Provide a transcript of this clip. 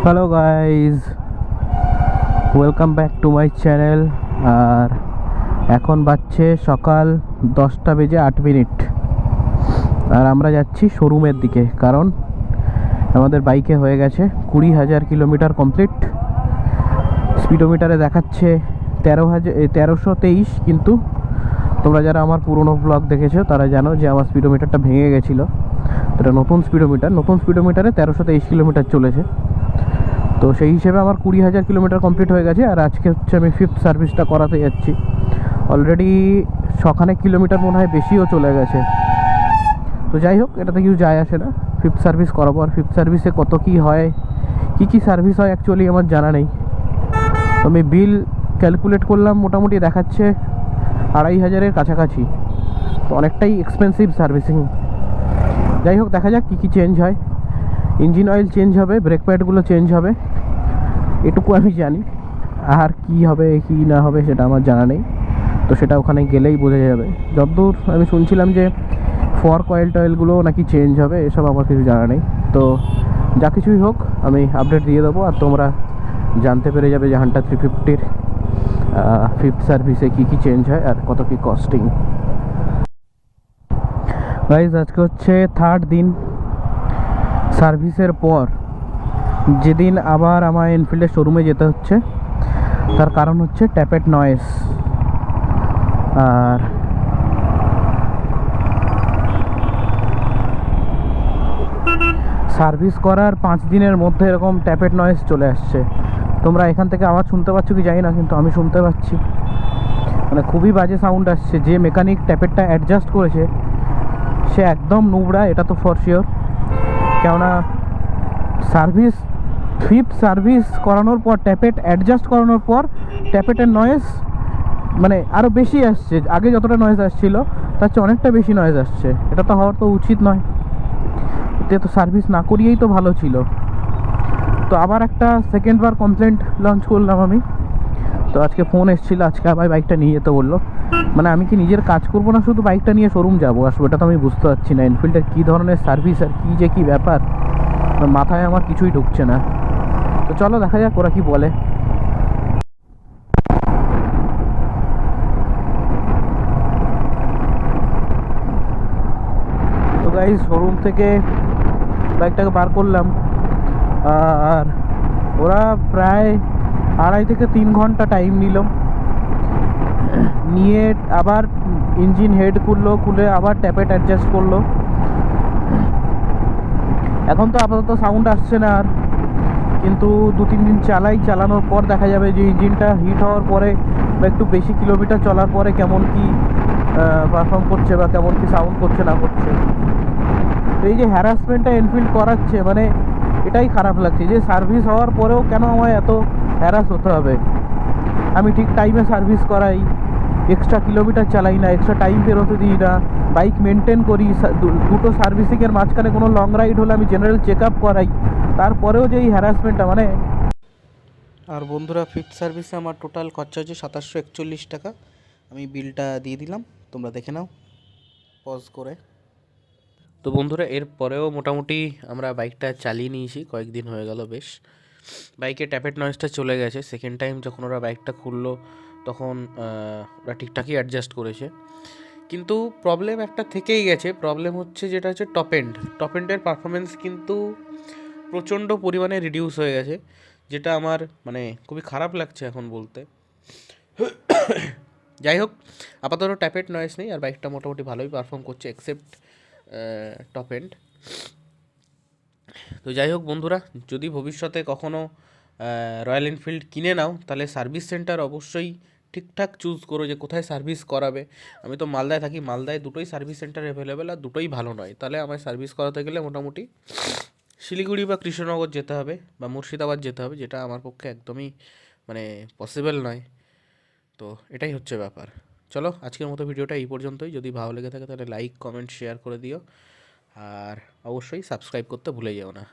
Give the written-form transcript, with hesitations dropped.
Hello guys, welcome back to my channel. আর এখন বাজছে সকাল 10:08। আর আমরা যাচ্ছি শোরুমের দিকে, কারণ আমাদের বাইকে হয়ে গেছে 20,000 কিলোমিটার কমপ্লিট। স্পিডোমিটারে দেখাচ্ছে 1323, কিন্তু তোমরা যারা আমার পুরনো ব্লগ দেখেছো তারা জানো যে আমার স্পিডোমিটারটা ভেঙে গেছিলো। এটা নতুন স্পিডোমিটারে 1323 কিলোমিটার চলেছে। তো সেই হিসেবে আমার 20,000 কিলোমিটার কমপ্লিট হয়ে গেছে। আর আজকে হচ্ছে আমি 5th সার্ভিসটা করাতে যাচ্ছি। অলরেডি 100 কিলোমিটার মনে হয় বেশিও চলে গেছে। তো যাই হোক, এটাতে কিছু যায় আসে না। 5th সার্ভিস করাবো। আর 5th সার্ভিসে কত কী হয়, কী সার্ভিস হয় অ্যাকচুয়ালি আমার জানা নেই। আমি বিল ক্যালকুলেট করলাম, মোটামুটি দেখাচ্ছে 2,500-এর কাছাকাছি। তো অনেকটাই এক্সপেন্সিভ সার্ভিসিং। যাই হোক, দেখা যাক কী চেঞ্জ হয়। ইঞ্জিন অয়েল চেঞ্জ হবে, ব্রেক প্যাডগুলো চেঞ্জ হবে, এটুকু আমি জানি। আর কি হবে কি না হবে সেটা আমার জানা নেই। তো সেটা ওখানে গেলেই বোঝা যাবে। যতদূর আমি শুনছিলাম যে ফর্ক অয়েলগুলো নাকি চেঞ্জ হবে, এসব আমার কিছু জানা নেই। তো যা কিছুই হোক আমি আপডেট দিয়ে দেবো, আর তোমরা জানতে পেরে যাবে যে হান্টার 350-র 5th সার্ভিসে কী চেঞ্জ হয় আর কত কী কস্টিং। গাইজ, আজকে হচ্ছে 3rd দিন সার্ভিসের পর, যেদিন আবার আমার এনফিল্ডের শোরুমে যেতে হচ্ছে। তার কারণ হচ্ছে ট্যাপেট নয়েজ। আর সার্ভিস করার 5 দিনের মধ্যে এরকম ট্যাপেট নয়েজ চলে আসছে। তোমরা এখান থেকে আওয়াজ শুনতে পাচ্ছ কি জানি না, কিন্তু আমি শুনতে পাচ্ছি। মানে খুবই বাজে সাউন্ড আসছে। যে মেকানিক ট্যাপেটটা অ্যাডজাস্ট করেছে সে একদম নোংরা, এটা তো ফর শিওর। কেননা ফিফথ সার্ভিস করানোর পর, ট্যাপেট অ্যাডজাস্ট করানোর পর ট্যাপেটের নয়েজ মানে আরও বেশি আসছে। আগে যতটা নয়েজ আসছিল তার চেয়ে অনেকটা বেশি নয়েজ আসছে। এটা তো হওয়ার তো উচিত নয়। এতে তো সার্ভিস না করিয়েই তো ভালো ছিল। তো আবার একটা সেকেন্ডবার কমপ্লেন্ট লঞ্চ করলাম আমি। তো আজকে ফোন এসেছিলো, আজকে আবার বাইকটা নিয়ে যেতে বললো। মানে আমি কি নিজের কাজ করবো না শুধু বাইকটা নিয়ে শোরুম যাবো আসবো, এটা তো আমি বুঝতে পারছি না। এনফিল্ডের কী ধরনের সার্ভিস আর কী ব্যাপার, মাথায় আমার কিছুই ঢুকছে না। তো চলো দেখা যাক ওরা কি বলে। তো গাইস, শোরুম থেকে বাইকটাকে বার করলাম। আর ওরা প্রায় 2.5 থেকে 3 ঘন্টা টাইম নিয়ে আবার ইঞ্জিন হেড খুলে আবার ট্যাপেট অ্যাডজাস্ট করলো। এখন তো আপাতত সাউন্ড আসছে না আর, কিন্তু 2-3 দিন চালানোর পর দেখা যাবে যে ইঞ্জিনটা হিট হওয়ার পরে বা একটু বেশি কিলোমিটার চলার পরে কেমন কি পারফর্ম করছে বা কেমন কি সাউন্ড করছে না করছে। তো এই যে হ্যারাসমেন্টটা এনফিল্ড করাচ্ছে, মানে এটাই খারাপ লাগছে যে সার্ভিস হওয়ার পরেও কেন আমায় এত হ্যারাস হতে হবে। আমি ঠিক টাইমে সার্ভিস করাই, এক্সট্রা কিলোমিটার চালাই না, এক্সট্রা টাইম বেরোতে দিই না, বাইক মেনটেন করি, দুটো সার্ভিসিংয়ের মাঝখানে কোনো লং রাইড হলে আমি জেনারেল চেক আপ করাই, তারপরেও যে এই হ্যারাসমেন্টটা মানে। আর বন্ধুরা, 5th সার্ভিসে আমার টোটাল খরচা হচ্ছে 2741 টাকা। আমি বিলটা দিয়ে দিলাম, তোমরা দেখে নাও পজ করে। তো বন্ধুরা, এর পরেও মোটামুটি আমরা বাইকটা চালিয়ে নিয়েছি, কয়েকদিন হয়ে গেল বেশ। বাইকে ট্যাপেট নয়েজটা চলে গেছে। সেকেন্ড টাইম যখন ওরা বাইকটা খুললো তখন ওরা ঠিকঠাকই অ্যাডজাস্ট করেছে, কিন্তু প্রবলেম একটা থেকেই গেছে। প্রবলেম হচ্ছে যেটা হচ্ছে টপ এন্ডের পারফরমেন্স কিন্তু প্রচণ্ড পরিমাণে রিডিউস হয়ে গেছে, যেটা আমার মানে খুবই খারাপ লাগছে এখন বলতে। যাই হোক, আপাতত ট্যাপেট নয়েজ নেই, আর বাইকটা মোটামুটি ভালোই পারফর্ম করছে এক্সেপ্ট টপ এন্ড। তো যাই হোক বন্ধুরা, যদি ভবিষ্যতে কখনও রয়্যাল এনফিল্ড কিনে নাও, তাহলে সার্ভিস সেন্টার অবশ্যই ঠিকঠাক চুজ করো যে কোথায় সার্ভিস করাবে। আমি তো মালদায় থাকি, মালদায় দুটোই সার্ভিস সেন্টার অ্যাভেলেবেল, আর দুটোই ভালো নয়। তাহলে আমায় সার্ভিস করাতে গেলে মোটামুটি শিলিগুড়ি বা কৃষ্ণনগর যেতে হবে বা মুর্শিদাবাদ যেতে হবে, যেটা আমার পক্ষে একদমই মানে পসিবল নয়। তো এটাই হচ্ছে ব্যাপার। চলো, আজকের মতো ভিডিওটা এই পর্যন্তই। যদি ভালো লেগে থাকে তাহলে লাইক, কমেন্ট, শেয়ার করে দিও, আর অবশ্যই সাবস্ক্রাইব করতে ভুলে যেও না।